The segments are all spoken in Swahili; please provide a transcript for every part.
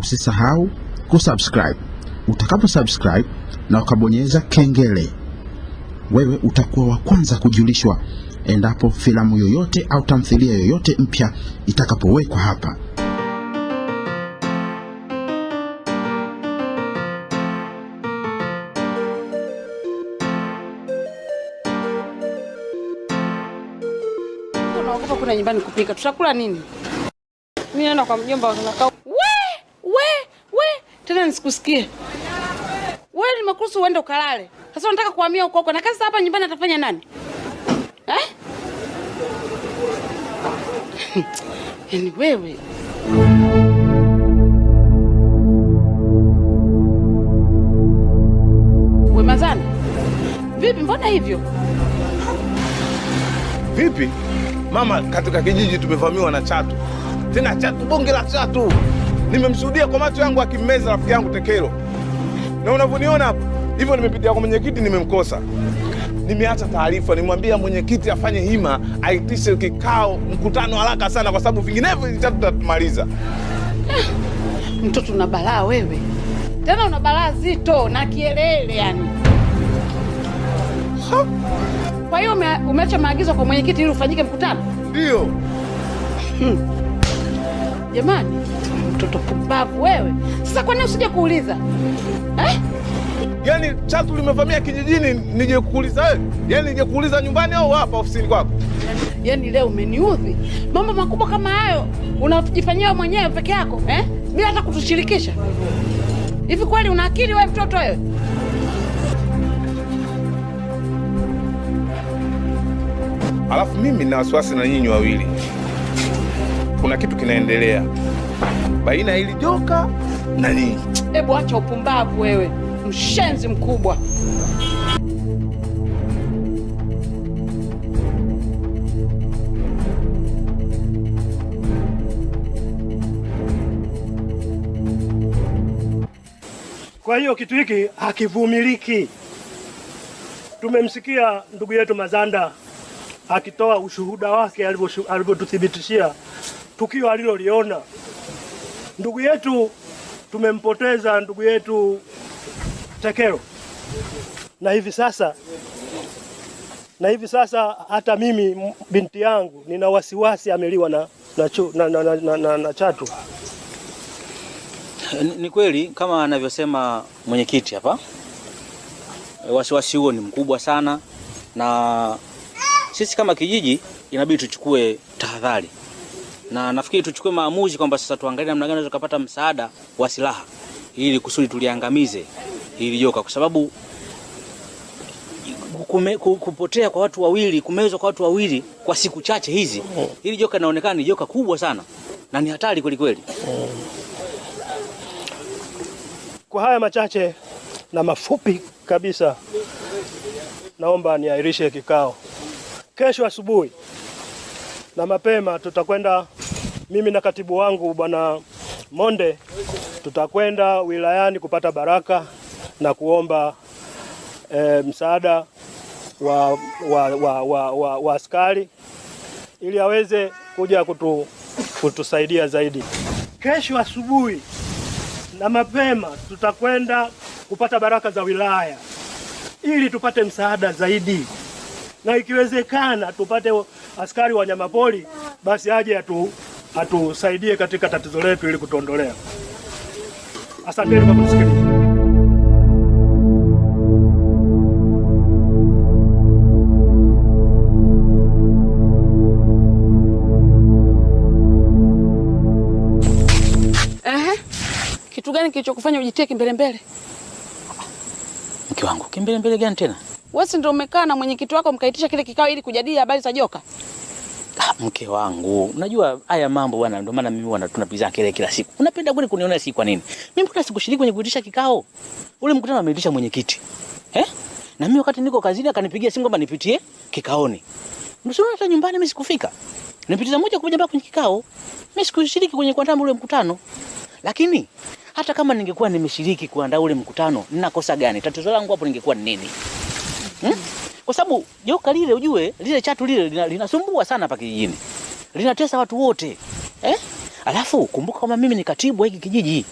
usisahau kusubscribe. Utakapo subscribe na ukabonyeza kengele, wewe utakuwa wa kwanza kujulishwa endapo filamu yoyote au tamthilia yoyote mpya itakapowekwa hapa. Unaogopa kuna nyumbani kupika. Tutakula nini? Mimi naenda kwa mjomba tunakaa. We, tena nisikusikie. Wewe nimekuruhusu uende ukalale. Sasa unataka kuhamia huko na kazi hapa nyumbani atafanya nani? Yaani wewe. We Mazana. Vipi mbona hivyo? Vipi? Mama, katika kijiji tumevamiwa na chatu. Tena chatu, bonge la chatu. Nimemshuhudia kwa macho yangu akimmeza rafiki yangu Tekelo. Na unavyoniona hapa, hivyo nimepitia kwa mwenyekiti nimemkosa. Nimeacha taarifa, nimwambia mwenyekiti afanye hima, aitishe kikao, mkutano haraka sana kwa sababu vinginevyo chatu tutatumaliza. Mtoto una balaa wewe. Tena una balaa zito na kielele yani. Kwa hiyo umeacha maagizo kwa mwenyekiti ili ufanyike mkutano? Ndio. Jamani, mtoto pumbavu wewe. Sasa kwa nini usije kuuliza? Yaani chatu limevamia kijijini nije kukuuliza wewe? Yaani nije kuuliza nyumbani au hapa ofisini kwako? Yaani leo umeniudhi. Mambo makubwa kama hayo unajifanyia mwenyewe peke yako, bila hata kutushirikisha. Hivi kweli una akili wewe mtoto wewe? Alafu mimi nina wasiwasi na nyinyi wawili. Kuna kitu kinaendelea baina hili joka na nyinyi. Hebu acha upumbavu wewe, mshenzi mkubwa. Kwa hiyo kitu hiki hakivumiliki. Tumemsikia ndugu yetu Mazanda akitoa ushuhuda wake alivyotuthibitishia tukio aliloliona. Ndugu yetu tumempoteza ndugu yetu Tekelo. Na hivi sasa hata mimi binti yangu nina wasiwasi ameliwa na chatu. Ni kweli kama anavyosema mwenyekiti hapa. Wasiwasi huo ni mkubwa sana na sisi kama kijiji inabidi tuchukue tahadhari. Na nafikiri tuchukue maamuzi kwamba sasa tuangalie namna gani tukapata msaada wa silaha ili kusudi tuliangamize hili joka, kwa sababu kupotea kwa watu wawili, kumezwa kwa watu wawili kwa siku chache hizi, hili joka linaonekana ni joka kubwa sana na ni hatari kweli kweli. Kwa haya machache na mafupi kabisa, naomba niahirishe kikao. Kesho asubuhi na mapema tutakwenda, mimi na katibu wangu Bwana Monde, tutakwenda wilayani kupata baraka na kuomba msaada wa askari ili aweze kuja kutusaidia zaidi. Kesho asubuhi na mapema tutakwenda kupata baraka za wilaya ili tupate msaada zaidi. Na ikiwezekana tupate askari wa wanyamapori basi aje atusaidie katika tatizo letu ili kutuondolea. Asanteni kwa kusikiliza. Kitu gani kilichokufanya ujitie kimbelembele? Mke wangu, kimbelembele gani tena? Wewe ndio umekaa na mwenyekiti wako mkaitisha kile kikao ili kujadili habari za joka? Mke wangu, unajua haya mambo bwana, ndio maana mimi tunapizana kila siku. Unapenda kwani kuniona si kwa nini? Mimi mbona sikushiriki kwenye kuitisha kikao? Ule mkutano ameitisha mwenyekiti. Na mimi wakati niko kazini akanipigia simu kwamba nipitie kikaoni. Ndio hata nyumbani mimi sikufika. Nipitiza moja kwa moja mpaka kwenye kikao. Mimi sikushiriki kwenye kuandaa ule mkutano. Lakini hata kama ningekuwa nimeshiriki kuandaa ule mkutano, nina kosa gani? Tatizo langu hapo ningekuwa ni nini? Kwa sababu joka lile ujue, lile chatu lile linasumbua sana hapa kijijini. Linatesa watu wote. Alafu kumbuka kama mimi ni katibu wa hiki kijiji.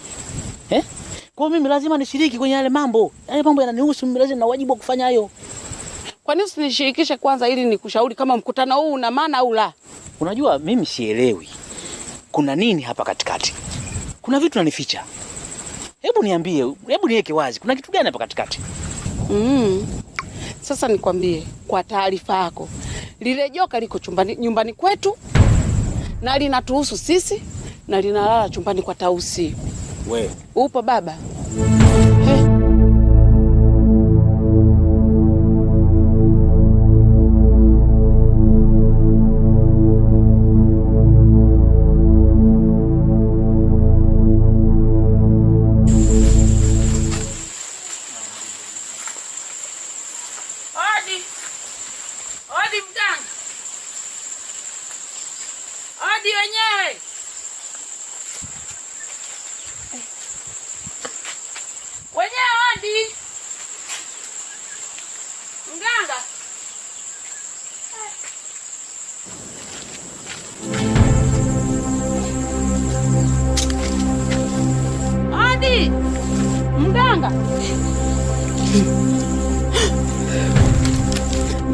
Kwa mimi lazima nishiriki kwenye yale mambo. Yale mambo yananihusu, mimi lazima na wajibu wa kufanya hayo. Kwa nini usinishirikishe kwanza ili nikushauri kama mkutano huu una maana au la? Unajua mimi sielewi. Kuna nini hapa katikati? Kuna vitu unanificha. Hebu niambie, hebu niweke wazi. Kuna kitu gani hapa katikati? Sasa nikwambie kwa taarifa yako. Lile joka liko nyumbani kwetu na linatuhusu sisi na linalala chumbani kwa Tausi. Wewe upo baba? Odi mganga. Odi wenyewe. Wenyewe odi. Mganga. Odi. Mganga.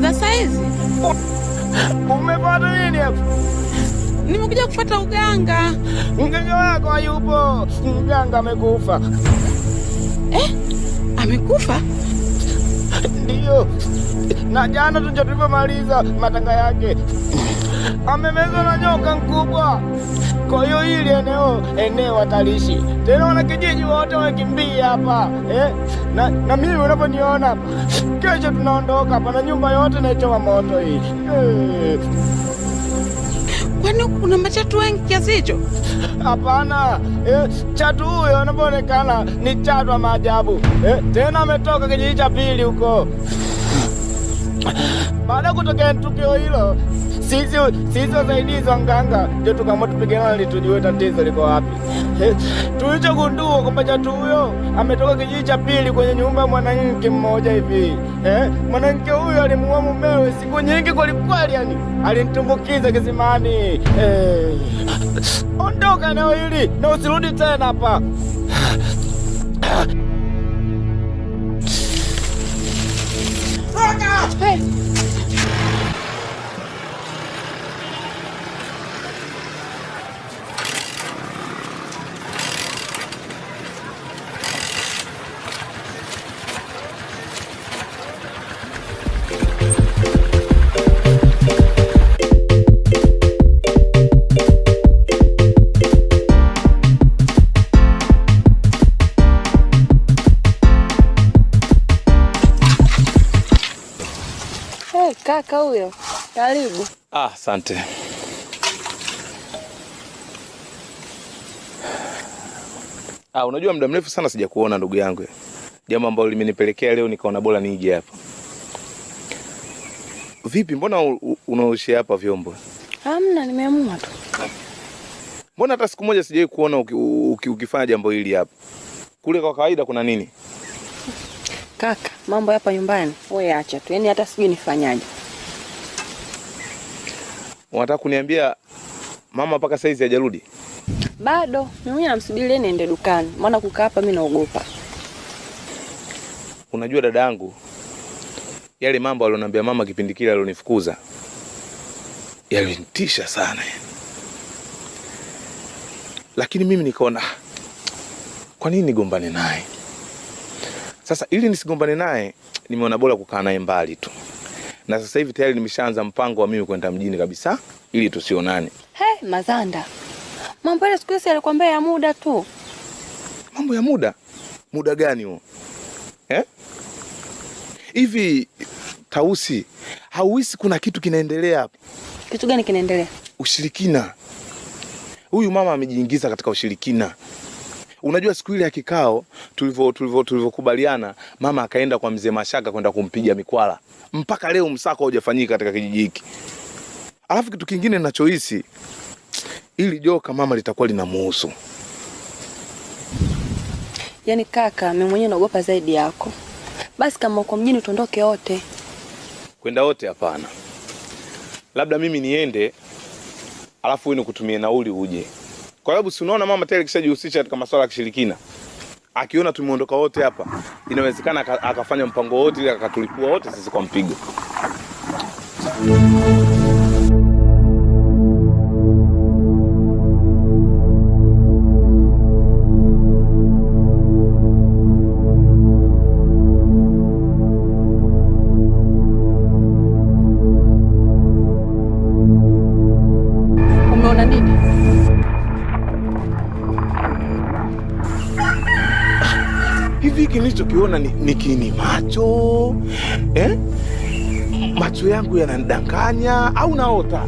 Za saizi. Umepata nini hapo? Nimekuja kufuata uganga. Mganga wako hayupo. Mganga amekufa. Amekufa? Ndio. Na jana tulipomaliza matanga yake amemezwa na nyoka mkubwa. Kwa hiyo hili eneo hatarishi. Tena wana kijiji wote wakimbia hapa. Na mimi unaponiona kesho tunaondoka hapa na nyumba yote inachoma moto hii. Kwani kuna machatu wengi kiasi hicho? Hapana. Chatu huyo anapoonekana ni chatu wa maajabu. Tena ametoka kijiji cha pili huko. Baada ya kutokea tukio hilo, sisi wasaidizi wa mganga ndio tukaamua tupigane ili tujue tatizo liko wapi. Tulichogundua kwamba chatu huyo ametoka kijiji cha pili kwenye nyumba ya mwanamke mmoja hivi. Mwanamke huyo alimuua mumewe siku nyingi kwelikweli, yani alinitumbukiza kisimani. Ondoka eneo hili na usirudi tena hapa. Kaka huyo, karibu. Asante. Unajua muda mrefu sana sijakuona ndugu yangu. Jambo ambalo limenipelekea leo nikaona bora nije hapa. Vipi, mbona unaoshia hapa vyombo? Hamna, nimeamua tu. Mbona hata siku moja sijawahi kuona ukifanya jambo hili hapa? Kule kwa kawaida kuna nini? Kaka, mambo hapa nyumbani wewe acha tu. Yaani hata sijui nifanyaje. Unataka kuniambia mama mpaka saizi hajarudi? Bado, mimi namsubiria niende dukani. Maana kukaa hapa mimi naogopa. Unajua dada yangu, yale mambo alionambia mama kipindi kile alionifukuza yalinitisha sana. Lakini mimi nikaona kwa nini nigombane naye? Sasa ili nisigombane naye, nimeona bora kukaa naye mbali tu. Na sasa hivi tayari nimeshaanza mpango wa mimi kwenda mjini kabisa ili tusionane. Mazanda. Mambo ya siku hizi alikwambia ya muda tu. Mambo ya muda? Muda gani huo? Hivi Tausi, hauhisi kuna kitu kinaendelea hapa? Kitu gani kinaendelea? Ushirikina. Huyu mama amejiingiza katika ushirikina. Unajua siku ile ya kikao tulivyokubaliana, mama akaenda kwa mzee Mashaka kwenda kumpiga mikwala. Mpaka leo msako hujafanyika katika kijiji hiki. Alafu kitu kingine ninachohisi, ili joka mama litakuwa linamuhusu. Yaani kaka, mimi mwenyewe naogopa zaidi yako. Basi kama uko mjini tuondoke wote. Kwenda wote hapana. Labda mimi niende, alafu wewe nikutumie nauli uje. Kwa sababu si unaona mama tayari kishajihusisha katika masuala ya kishirikina. Akiona tumeondoka wote hapa, inawezekana akafanya mpango wote ili akatulipua wote sisi kwa mpigo. Umeona nini? Hivi kilichokiona ni kini macho? Macho yangu yananidanganya au naota?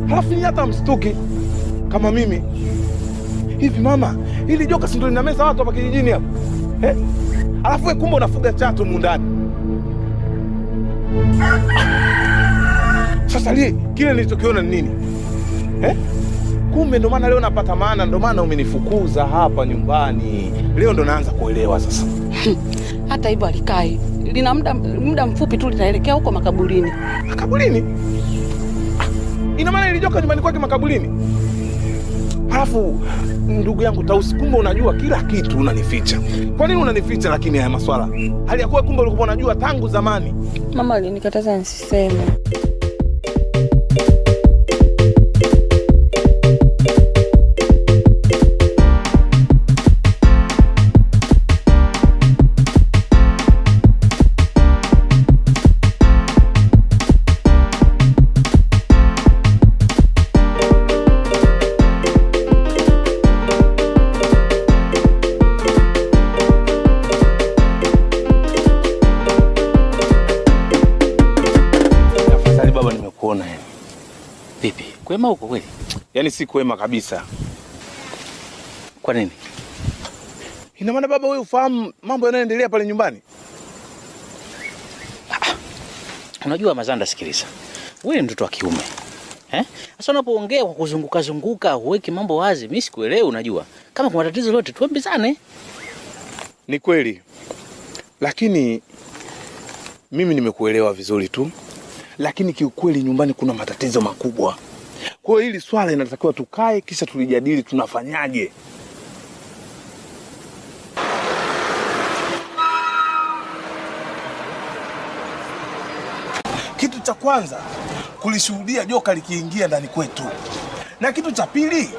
Halafu ni hata mstuki kama mimi. Hivi mama, hili joka si ndio linameza watu hapa kijijini hapa? Halafu wewe kumbe unafuga chatu mundani. Sasa kile nilichokiona ni nini? Kumbe ndo maana leo napata maana, ndo maana umenifukuza hapa nyumbani. Leo ndo naanza kuelewa sasa. Hata hivyo alikai. Lina muda mfupi tu litaelekea huko makaburini. Makaburini? Ina maana ilijoka nyumbani kwake makaburini? Halafu ndugu yangu Tausi, kumbe unajua kila kitu unanificha. Kwa nini unanificha lakini haya maswala? Hali ya kuwa kumbe ulikuwa unajua tangu zamani. Mama alinikataza nisiseme. Vipi? Kwema huko kweli? Yaani si kwema kabisa. Kwa nini? Ina maana baba wewe ufahamu mambo yanayoendelea pale nyumbani? Unajua Mazanda, sikiliza. Wewe mtoto wa kiume. Sasa unapoongea kwa kuzunguka huweki mambo wazi, mimi sikuelewi unajua. Kama kuna tatizo lolote tuambizane. Ni kweli. Lakini mimi nimekuelewa vizuri tu. Lakini kiukweli nyumbani kuna matatizo makubwa. Kwa hiyo hili swala inatakiwa tukae kisha tulijadili tunafanyaje. Kitu cha kwanza kulishuhudia joka likiingia ndani kwetu. Na kitu cha pili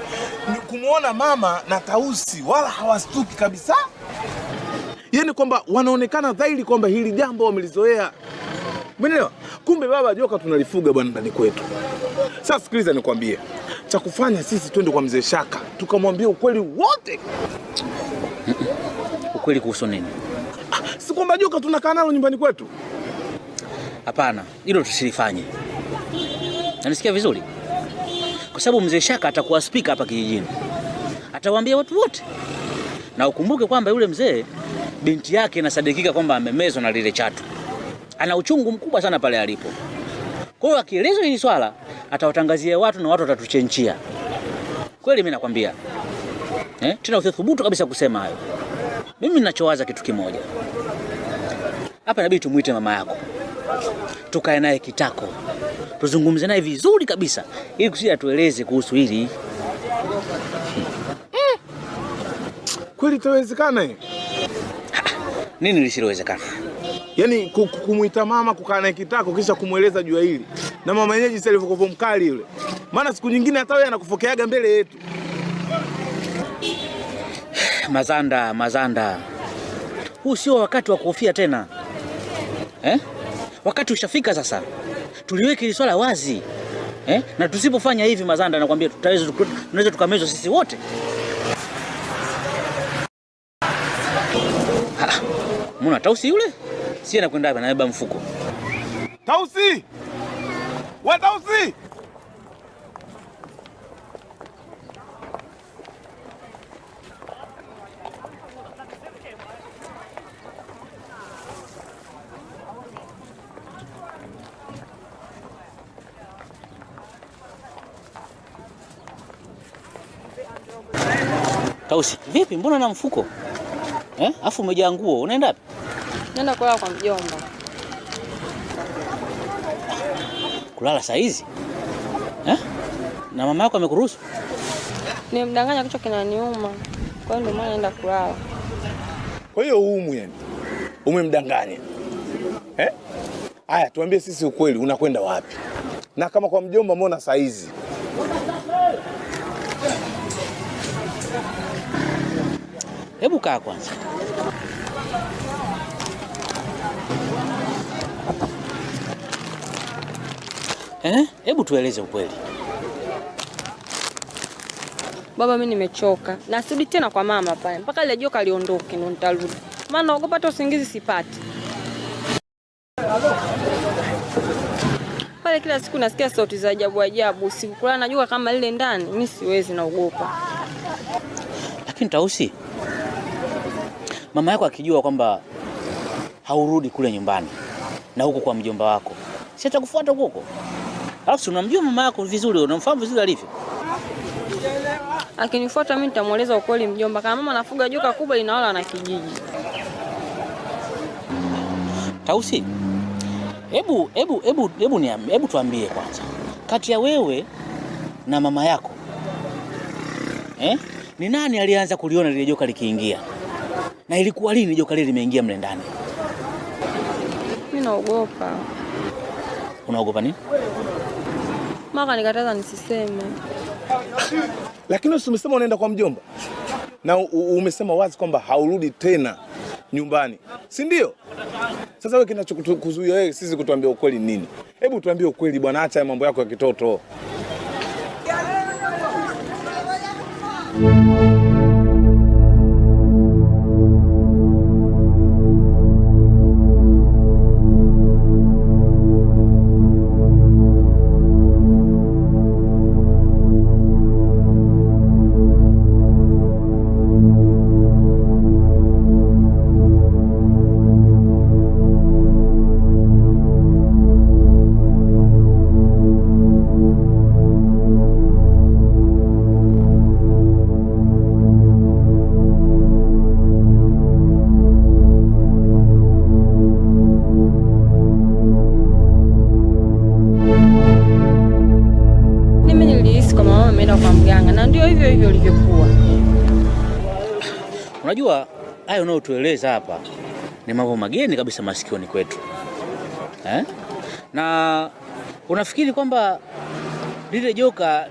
ni kumuona mama na Tausi wala hawastuki kabisa. Yaani kwamba wanaonekana dhahiri kwamba hili jambo wamelizoea. Umeelewa? Kumbe baba joka tunalifuga bwana ndani kwetu. Sasa sikiliza nikwambie. Cha kufanya sisi twende kwa mzee Shaka, tukamwambia ukweli wote. Ukweli kuhusu nini? Si kwamba joka tunakaa nalo nyumbani kwetu. Hapana, hilo tusilifanye. Nanisikia vizuri? Kwa sababu mzee Shaka atakuwa spika hapa kijijini. Atawaambia watu wote. Na ukumbuke kwamba yule mzee binti yake inasadikika kwamba amemezwa na lile chatu. Ana uchungu mkubwa sana pale alipo. Kwa hiyo akielezwa hili swala, atawatangazia watu na watu watatuchenchia. Kweli mimi nakwambia. Tena uthubutu kabisa kusema hayo. Mimi ninachowaza kitu kimoja. Hapa inabidi tumuite mama yako. Tukae naye kitako. Tuzungumze naye vizuri kabisa ili kusija tueleze kuhusu hili. Kweli itawezekana hii? Nini lisilowezekana? Yaani kumuita mama kukaa naye kitako kisha kumweleza juu ya hili. Na mama yenyewe jinsi alivyokuwa mkali yule. Maana siku nyingine hata yeye anakufokeaga mbele yetu. Mazanda. Huu sio wakati wa kuhofia tena. Wakati ushafika sasa. Tuliweke hili swala wazi. Na tusipofanya hivi Mazanda, nakwambia tunaweza tukamezwa sisi wote. Mbona Tausi yule? Si anakwenda hapa anabeba mfuko. Tausi! Wa Tausi! Tausi, vipi? Mbona na mfuko? Afu umejaa nguo. Unaenda wapi? Nenda kulala kwa mjomba. Kulala saa hizi? Na mama yako amekuruhusu? Nimemdanganya, kichwa kinaniuma. Kwa hiyo ndio maana naenda kulala. Kwa hiyo yani. Umemdanganya. Haya, tuambie sisi ukweli, unakwenda wapi? Na kama kwa mjomba mbona saa hizi? Hebu kaa kwanza. Hebu tueleze ukweli. Baba, mimi nimechoka. Na sirudi tena kwa mama pale. Mpaka ile joka liondoke ndo nitarudi. Maana naogopa hata usingizi sipati. Pale kila siku nasikia sauti za ajabu ajabu. Usiku kulala najua kama lile ndani, mimi siwezi, naogopa. Lakini Tausi, mama yako akijua kwamba haurudi kule nyumbani na huko kwa mjomba wako, si atakufuata huko? Alafu unamjua mama yako vizuri, unamfahamu vizuri alivyo. Akinifuata mimi nitamueleza ukweli mjomba, kama mama anafuga joka kubwa linawala na kijiji. Tausi, hebu tuambie kwanza, kati ya wewe na mama yako ni nani alianza kuliona lile joka likiingia? Na ilikuwa lini joka lile limeingia mle ndani? Mimi naogopa. Unaogopa nini? Mama nikataza nisiseme. Lakini umesema unaenda kwa mjomba. Na umesema wazi kwamba haurudi tena nyumbani. Si ndio? Sasa wewe kinachokuzuia wewe sisi kutuambia ukweli nini? Hebu tuambie ukweli bwana, acha mambo yako ya kitoto. Kwa mganga na ndio hivyo hivyo ilivyokuwa. Unajua hayo unayotueleza hapa ni mambo mageni kabisa masikioni kwetu. Na unafikiri kwamba lile joka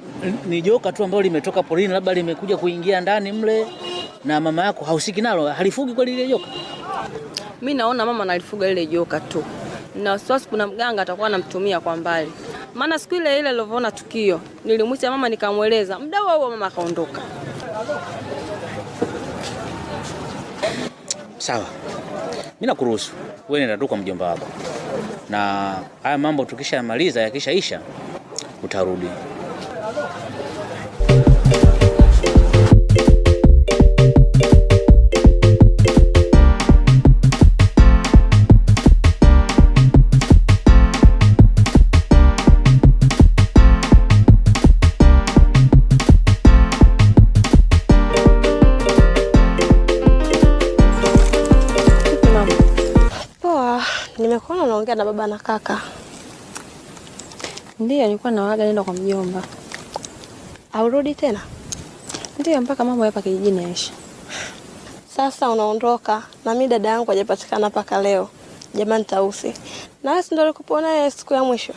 ni joka tu ambalo limetoka porini, labda limekuja kuingia ndani mle na mama yako hausiki nalo, halifugi kwa lile joka? Mimi naona mama analifuga lile joka tu. Na wasiwasi kuna mganga atakuwa anamtumia kwa mbali. Maana siku ile nilivyoona tukio, nilimwita mama nikamweleza, muda huo mama akaondoka. Sawa. Mimi nakuruhusu. Wewe nenda tu kwa mjomba wako. Na haya mambo tukishamaliza yakishaisha utarudi. Nimekuona unaongea na baba na kaka. Ndiyo, nilikuwa nawaaga nenda kwa mjomba. Haurudi tena? Ndiyo, mpaka mambo hapa kijijini yaisha. Sasa unaondoka na mimi dada yangu hajapatikana mpaka leo. Jamani Tausi. Na wewe ndio ulikuwa naye siku ya mwisho.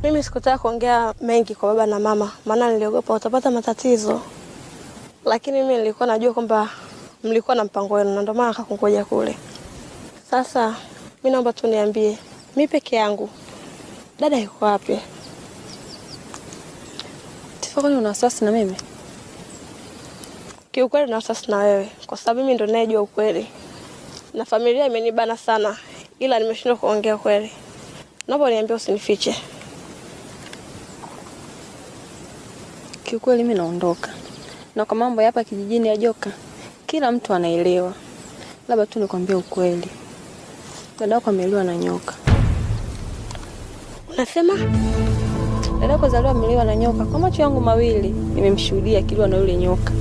Mimi sikutaka kuongea mengi kwa baba na mama, maana niliogopa utapata matatizo. Lakini mimi nilikuwa najua kwamba mlikuwa na mpango wenu na ndio maana akakungoja kule. Sasa mimi naomba tu niambie, mimi peke yangu dada yuko wapi? Tifakoni una wasiwasi na mimi? Kiukweli na wasiwasi na wewe, kwa sababu mimi ndo ninayejua ukweli. Na familia imenibana sana, ila nimeshindwa kuongea kweli. Naomba niambie, usinifiche. Kiukweli mimi naondoka. Na kwa mambo hapa kijijini ya joka, kila mtu anaelewa. Labda tu nikwambie ukweli. Dada yako ameliwa na nyoka. Unasema? Dada yako zaliwa ameliwa na nyoka. Kwa macho yangu mawili nimemshuhudia akiliwa na yule nyoka.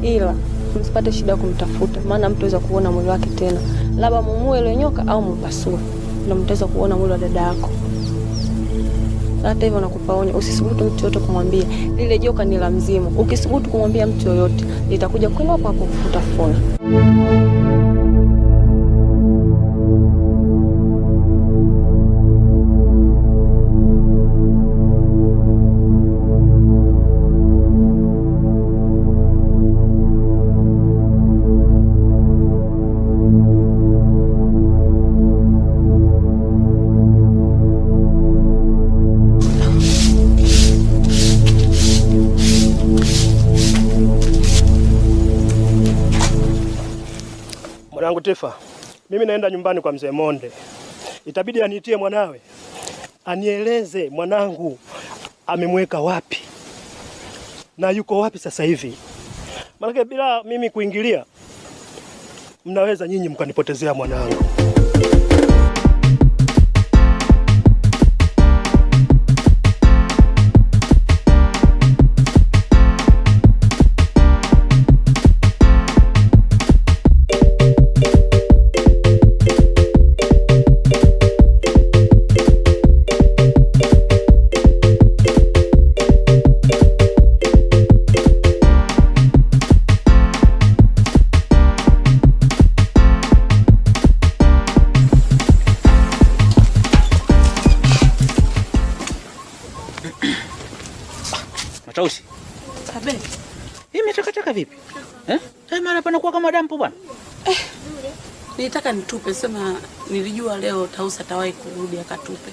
Ila msipate shida kumtafuta, maana mtaweza kuona mwili wake tena. Labda mumue yule nyoka au mpasue. Ndio mtaweza kuona mwili wa dada yako. Hata hivyo nakupa onyo, usisubutu mtu yote kumwambia lile joka ni la mzimu. Ukisubutu kumwambia mtu yoyote, litakuja kwenda hapo kukutafuna. Mwanangu Tifa, mimi naenda nyumbani kwa mzee Monde. Itabidi anitie mwanawe, anieleze mwanangu amemweka wapi na yuko wapi sasa hivi. Maana bila mimi kuingilia, mnaweza nyinyi mkanipotezea mwanangu. Matausi. Sabe. Hii imetakataka vipi? Mara pana kuwa kama dampo bwana. Nilitaka nitupe, sema nilijua leo Tausi atawahi kurudi akatupe.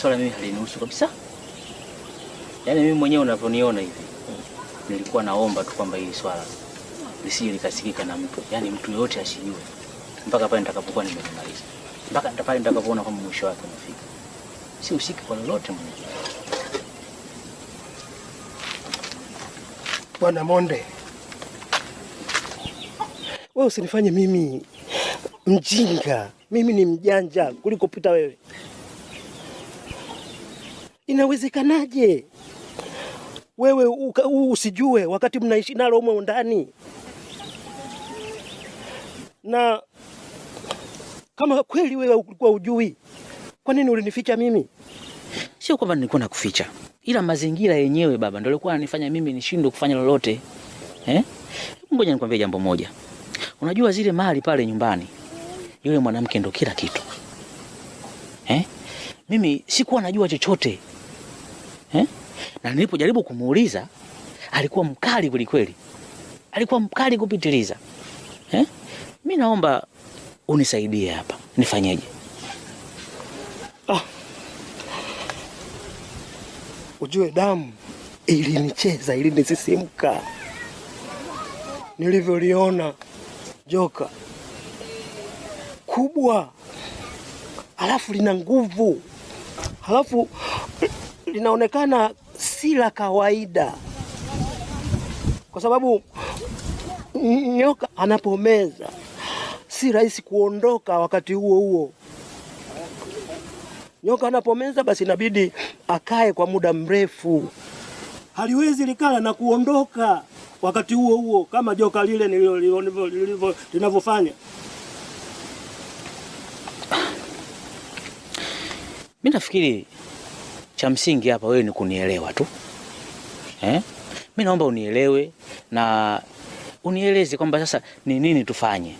swala mimi halinihusu kabisa. Yaani mimi mwenyewe unavyoniona hivi, nilikuwa naomba tu kwamba hili swala lisije likasikika na mtu, yaani mtu yote asijue mpaka pale nitakapokuwa nimemaliza, mpaka pale nitakapoona kwamba mwisho wake umefika. Si usiki kwa lolote mwenyewe. Bwana Monde, wewe usinifanye mimi mjinga. Mimi ni mjanja kuliko pita wewe. Inawezekanaje wewe usijue wakati mnaishi nalo humo ndani? Na kama kweli wewe ulikuwa ujui, kwa nini ulinificha mimi? Sio kwamba nilikuwa nakuficha, ila mazingira yenyewe baba ndio yalikuwa yananifanya mimi nishindwe kufanya lolote. Ngoja nikwambie jambo moja. Unajua zile mali pale nyumbani, yule mwanamke ndo kila kitu. Mimi sikuwa najua chochote. Na nilipojaribu kumuuliza, alikuwa mkali kweli kweli. Alikuwa mkali kupitiliza. Mimi naomba unisaidie hapa. Nifanyeje? Ujue damu ilinicheza, ilinisisimka nilivyoliona joka kubwa, halafu lina nguvu, halafu linaonekana si la kawaida, kwa sababu nyoka anapomeza si rahisi kuondoka. Wakati huo huo nyoka anapomeza, basi inabidi akae kwa muda mrefu, haliwezi likala na kuondoka wakati huo huo kama joka lile linavyofanya. Mimi nafikiri cha msingi hapa wewe ni kunielewa tu. Mimi naomba unielewe na unieleze kwamba sasa ni nini tufanye.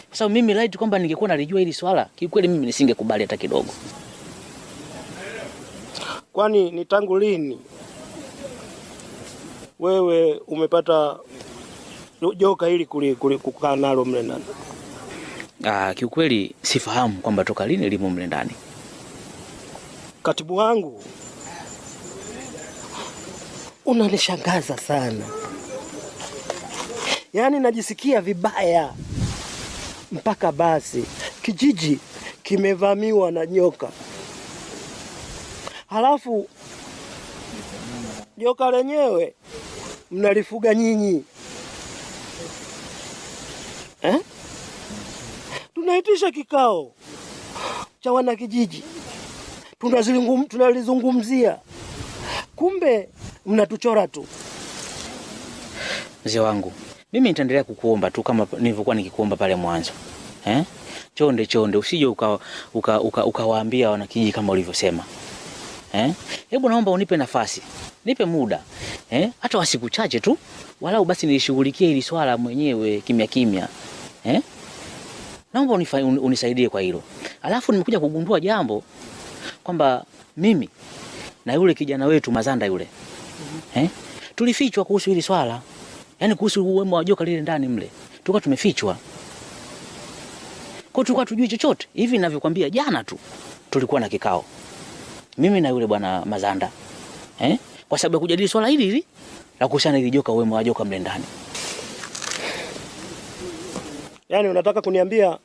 Kwa sababu mimi laiti kwamba ningekuwa nalijua hili swala, kiukweli mimi nisingekubali hata kidogo. Kwani ni tangu lini wewe umepata joka hili kukaa nalo mle ndani? Kiukweli sifahamu kwamba toka lini limo mle ndani. Katibu wangu, unanishangaza sana. Yaani najisikia vibaya mpaka basi. Kijiji kimevamiwa na nyoka, halafu joka lenyewe mnalifuga nyinyi. Tunaitisha kikao cha wanakijiji, tunalizungumzia, kumbe mnatuchora tu. Mzee wangu, mimi nitaendelea kukuomba tu kama nilivyokuwa nikikuomba pale mwanzo. Chonde usije ukawaambia wanakijiji kama ulivyosema. Hebu naomba unipe nafasi, nipe muda, hata wa siku chache tu, walau basi nilishughulikie hili swala mwenyewe kimya kimya. Naomba unisaidie kwa hilo. Alafu nimekuja kugundua jambo kwamba mimi na yule kijana wetu Mazanda yule, tulifichwa kuhusu hili swala. Yaani kuhusu uwemo wa joka lile ndani mle, tulikuwa tumefichwa. Kwa tulikuwa tujui chochote. Hivi ninavyokuambia, jana tu tulikuwa na kikao, mimi na yule bwana Mazanda, kwa sababu ya kujadili swala hili la kuhusiana ile joka, uwemo wa joka mle ndani. Yaani unataka kuniambia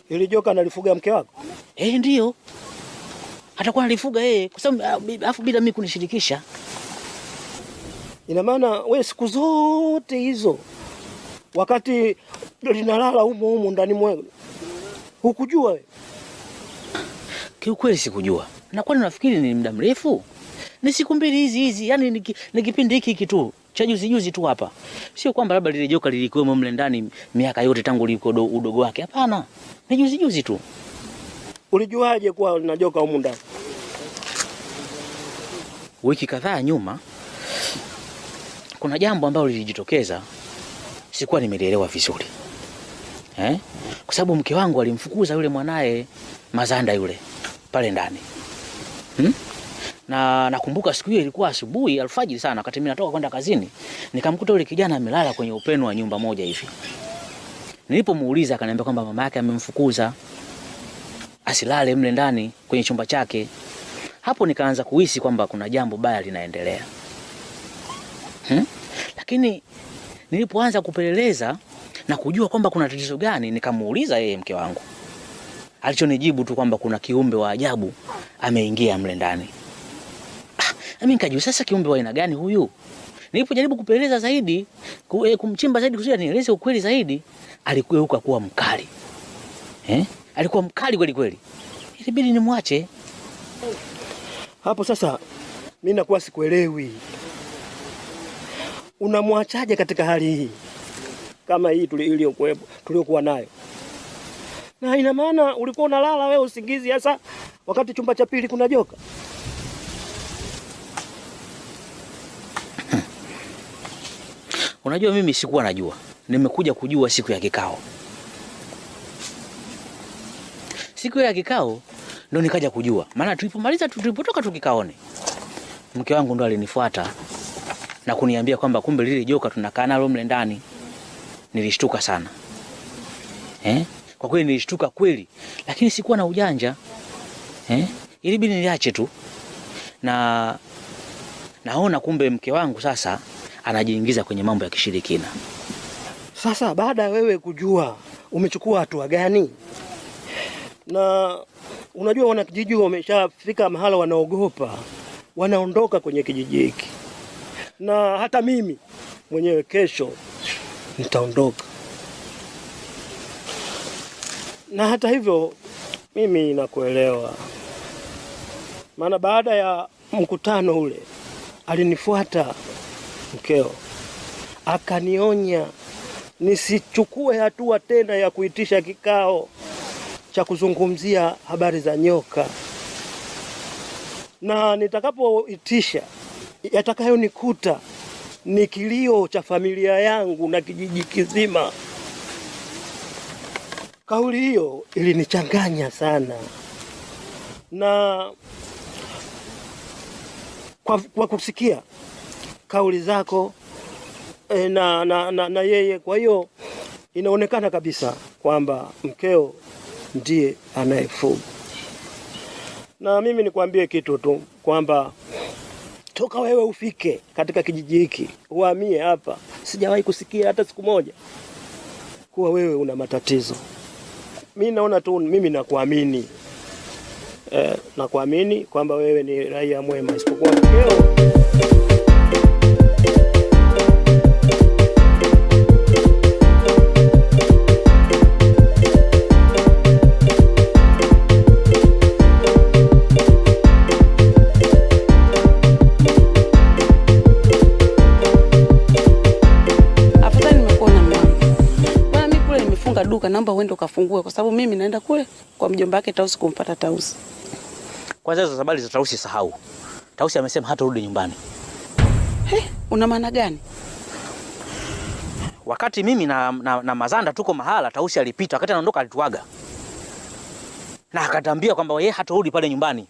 ile joka analifuga mke wako? Ndio. Atakuwa analifuga yeye, kwa sababu afu bila mimi kunishirikisha. Ina maana wewe siku zote hizo wakati linalala humo ndani mwangu hukujua wewe? Kiukweli sikujua. Na kwani nafikiri ni muda mrefu? Ni siku mbili hizi, yani ni kipindi hiki tu cha juzi tu hapa. Sio kwamba labda lile joka lilikuwa mle ndani miaka yote tangu liko udogo wake. Hapana. Ni juzi tu. Ulijuaje kwa na joka humo ndani? Wiki kadhaa nyuma kuna jambo ambalo lilijitokeza, sikuwa nimelielewa vizuri. Kwa sababu mke wangu alimfukuza yule mwanae Mazanda yule pale ndani. Na nakumbuka siku hiyo ilikuwa asubuhi alfajiri sana, wakati mimi natoka kwenda kazini, nikamkuta yule kijana amelala kwenye upeno wa nyumba moja hivi. Nilipomuuliza akaniambia kwamba mama yake amemfukuza asilale mle ndani kwenye chumba chake. Hapo nikaanza kuhisi kwamba kuna jambo baya linaendelea. Lakini nilipoanza kupeleleza na kujua kwamba kuna tatizo gani, nikamuuliza yeye mke wangu. Alichonijibu tu kwamba kuna kiumbe wa ajabu ameingia mle ndani. Mimi nikajua sasa kiumbe wa aina gani huyu? Nilipojaribu kupeleleza zaidi, kumchimba zaidi kusudi nieleze ukweli zaidi, alikuwa kuwa mkali. Alikuwa mkali kweli kweli. Ilibidi nimwache. Hapo sasa mimi nakuwa sikuelewi. Unamwachaje katika hali hii kama hii tuliokuwa nayo? Na ina maana ulikuwa unalala wewe usingizi hasa wakati chumba cha pili kuna joka? Unajua mimi sikuwa najua. Nimekuja kujua siku ya kikao. Siku ya kikao ndo nikaja kujua. Maana tulipotoka tukikaone, mke wangu ndo alinifuata na kuniambia kwamba kumbe lile joka tunakaa nalo mle ndani. Nilishtuka sana. Kwa kweli nilishtuka kweli, lakini sikuwa na ujanja. Ilibidi niache tu. Na naona kumbe mke wangu sasa anajiingiza kwenye mambo ya kishirikina. Sasa baada ya wewe kujua, umechukua hatua gani? Na unajua wanakijiji wameshafika mahala wanaogopa, wanaondoka kwenye kijiji hiki. Na hata mimi mwenyewe kesho nitaondoka. Na hata hivyo mimi nakuelewa. Maana baada ya mkutano ule alinifuata mkeo, akanionya nisichukue hatua tena ya kuitisha kikao cha kuzungumzia habari za nyoka. Na nitakapoitisha, yatakayonikuta ni kilio cha familia yangu na kijiji kizima. Kauli hiyo ilinichanganya sana. Na kwa kusikia kauli zako na yeye, kwa hiyo inaonekana kabisa kwamba mkeo ndiye anayefuga. Na mimi nikwambie kitu tu kwamba toka wewe ufike katika kijiji hiki, uhamie hapa, sijawahi kusikia hata siku moja kuwa wewe una matatizo. Mimi naona tu mimi nakuamini. Nakuamini kwamba wewe ni raia mwema, isipokuwa mkeo. Duka, naomba uende ukafungue kwa sababu mimi naenda kule kwa mjomba wake Tausi kumpata Tausi. Kwanza hizo habari za Tausi sahau. Tausi amesema hatarudi nyumbani. Una maana gani? Wakati mimi na Mazanda tuko mahala, Tausi alipita, wakati anaondoka alituaga. Na akatambia kwamba yeye hatarudi pale nyumbani.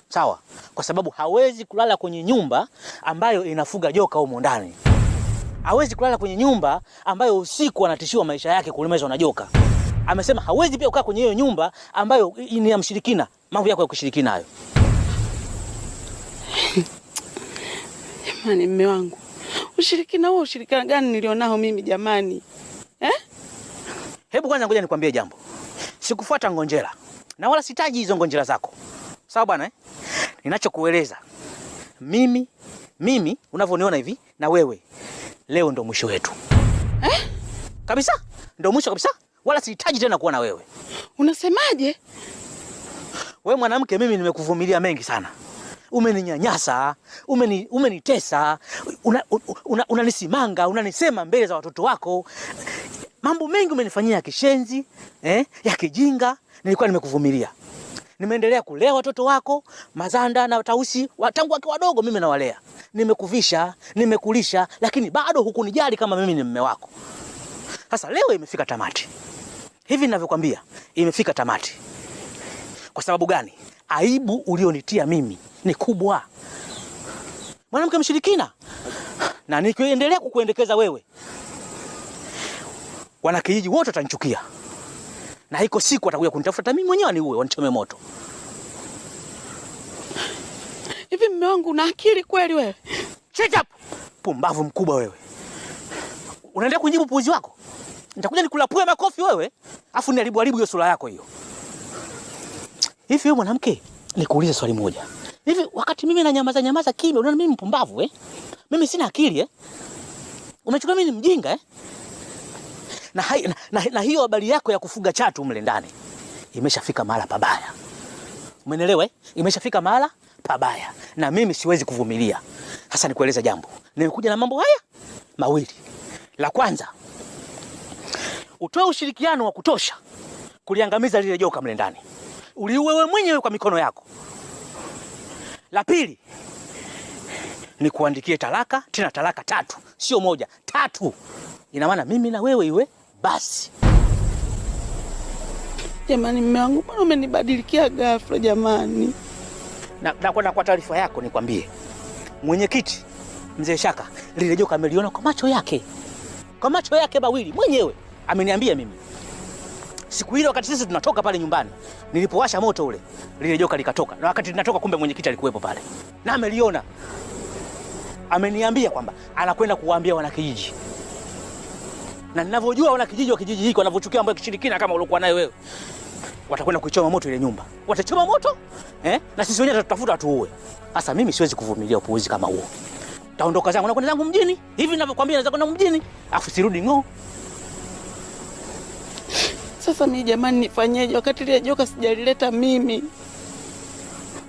Sawa? Kwa sababu hawezi kulala kwenye nyumba ambayo inafuga joka humo ndani. Hawezi kulala kwenye nyumba ambayo usiku anatishiwa maisha yake kulimezwa na joka. Amesema hawezi pia kukaa kwenye hiyo nyumba ambayo ni ya mshirikina. Mambo yako ya kushirikina hayo. Jamani mume wangu. Ushirikina huo ushirikina gani nilionao mimi jamani? Hebu kwanza ngoja nikwambie jambo. Sikufuata ngonjera. Na wala sitaji hizo ngonjera zako. Sawa bwana Ninachokueleza. Mimi unavyoniona hivi na wewe. Leo ndo mwisho wetu. Kabisa? Ndo mwisho kabisa? Wala sihitaji tena kuwa na wewe. Unasemaje? Wewe mwanamke, mimi nimekuvumilia mengi sana. Umeninyanyasa, umenitesa, unanisimanga, unanisema mbele za watoto wako. Mambo mengi umenifanyia ya kishenzi, ya kijinga, nilikuwa nimekuvumilia. Nimeendelea kulea watoto wako, Mazanda na Tausi, tangu wakiwa wadogo mimi nawalea. Nimekuvisha, nimekulisha, lakini bado hukunijali kama mimi ni mume wako. Sasa leo imefika tamati. Hivi ninavyokuambia, imefika tamati. Kwa sababu gani? Aibu ulionitia mimi ni kubwa. Mwanamke mshirikina. Na nikiendelea kukuendekeza wewe, wanakijiji wote watanichukia. na iko siku atakuja kunitafuta mimi mwenyewe niue, wanichome moto. Hivi mume wangu una akili kweli wewe? Shut up! Pumbavu mkubwa wewe. Unaendelea kujibu puuzi wako? Nitakuja nikulapue makofi wewe, afu niharibu hiyo sura yako hiyo. Hivi wewe mwanamke, nikuulize swali moja. Hivi wakati mimi na nyamaza kimya, unaona mimi mpumbavu Mimi sina akili Umechukua mimi ni mjinga Na hiyo habari yako ya kufuga chatu mle ndani imeshafika mahala pabaya. Umeelewa Imeshafika mahala pabaya. Na mimi siwezi kuvumilia. Sasa nikueleza jambo. Nimekuja na mambo haya mawili. La kwanza, utoe ushirikiano wa kutosha kuliangamiza lile joka mle ndani. Uliuwe wewe mwenyewe kwa mikono yako. La pili, ni kuandikie talaka, tena talaka 3, sio 1, 3. Ina maana mimi na wewe iwe basi. Jamani mume wangu, mbona umenibadilikia ghafla jamani? Na kwa taarifa yako nikwambie, mwenyekiti Mzee Shaka lile joka ameliona kwa macho yake. Kwa macho yake mawili mwenyewe ameniambia mimi. Siku ile wakati sisi tunatoka pale nyumbani, nilipowasha moto ule, lile joka likatoka. Na wakati tunatoka kumbe mwenyekiti alikuwepo pale. Na ameliona. Ameniambia kwamba anakwenda kuwaambia wanakijiji. Na ninavyojua wanakijiji wa kijiji hiki wanavyochukia mambo ya kishirikina kama uliokuwa nayo wewe, watakwenda kuichoma moto ile nyumba. Watachoma moto? Na sisi wenyewe tutatafuta tuue. Sasa mimi siwezi kuvumilia upuuzi kama huo. Taondoka zangu na kwenda zangu mjini. Hivi ninavyokuambia naweza kwenda mjini, afu sirudi ng'oo. Sasa mimi jamani nifanyeje wakati ile joka sijalileta mimi?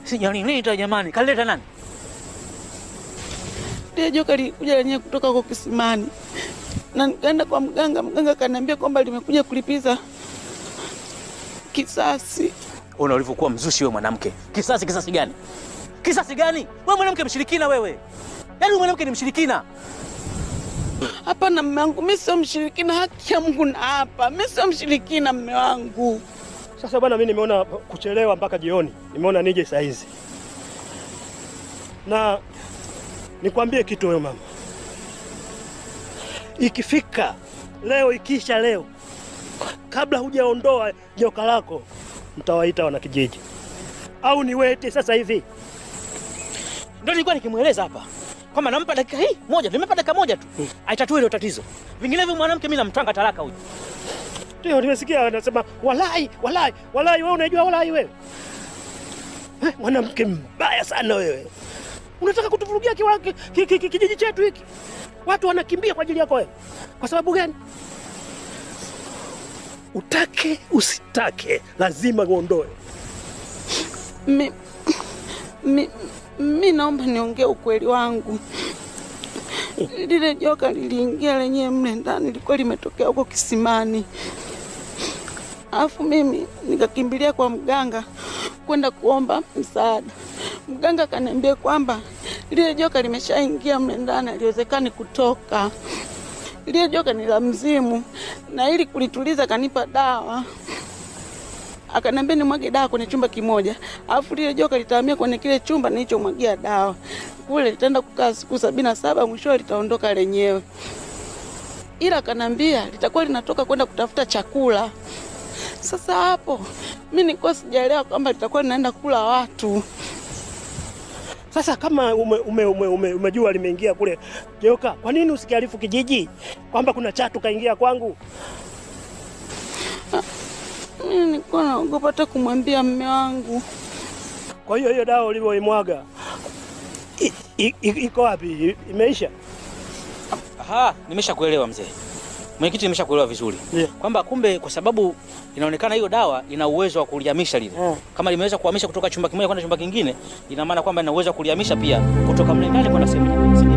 Sijalileta jamani, kalileta nani? Ile joka lilikuja lenyewe kutoka kwa kisimani. Na nikaenda kwa mganga akaniambia kwamba limekuja kulipiza kisasi. Ona ulivyokuwa mzushi wewe mwanamke. Kisasi gani? Kisasi gani? Wewe mwanamke mshirikina wewe. Yaani mwanamke ni mshirikina. Hapana mume wangu, mimi sio mshirikina, haki ya Mungu na hapa. Mimi sio mshirikina mume wangu. Sasa bwana, mimi nimeona kuchelewa mpaka jioni. Nimeona nije saa hizi. Na nikwambie kitu wewe mama. Ikifika leo, ikisha leo, kabla hujaondoa joka lako, mtawaita wanakijiji. Au niwete sasa hivi? Ndio nilikuwa nikimueleza hapa. Kwamba nampa dakika hii moja, nimempa dakika moja tu. Aitatue ile tatizo. Vinginevyo mwanamke mimi namtanga talaka huyu. Ndio nimesikia anasema walai wewe unajua walai wewe? Mwanamke mbaya sana wewe. Unataka kutuvurugia kijiji chetu hiki? Watu wanakimbia kwa ajili yako wewe. Kwa sababu gani? Utake usitake lazima uondoe. Mimi naomba niongee ukweli wangu. Lile joka liliingia lenyewe mle ndani, lilikuwa limetokea huko kisimani. Alafu mimi nikakimbilia kwa mganga kwenda kuomba msaada. Mganga akaniambia kwamba lile joka limeshaingia mle ndani, haliwezekani kutoka. Lile joka ni la mzimu, na ili kulituliza kanipa dawa. Akaniambia nimwage dawa kwenye chumba kimoja. Alafu lile joka litahamia kwenye kile chumba nilichomwagia dawa. Kule litaenda kukaa siku 77, mwisho litaondoka lenyewe. Ila akaniambia litakuwa linatoka kwenda kutafuta chakula. Sasa hapo mimi nilikuwa sijaelewa kwamba litakuwa linaenda kula watu. Sasa kama umejua limeingia kule joka, kwa nini usikiarifu kijiji kwamba kuna chatu kaingia kwangu? Mimi nilikuwa naogopa hata kumwambia mume wangu. Kwa hiyo dawa ulivyoimwaga iko wapi? Imeisha? Aha, nimeshakuelewa mzee. Mwenyekiti, nimeshakuelewa vizuri. Yeah. Kwamba kumbe kwa sababu inaonekana hiyo dawa ina uwezo wa kulihamisha lile. Yeah. Kama limeweza kuhamisha kutoka chumba kimoja kwenda chumba kingine, ina maana kwamba ina uwezo wa kulihamisha pia kutoka mle ndani kwenda sehemu nyingine.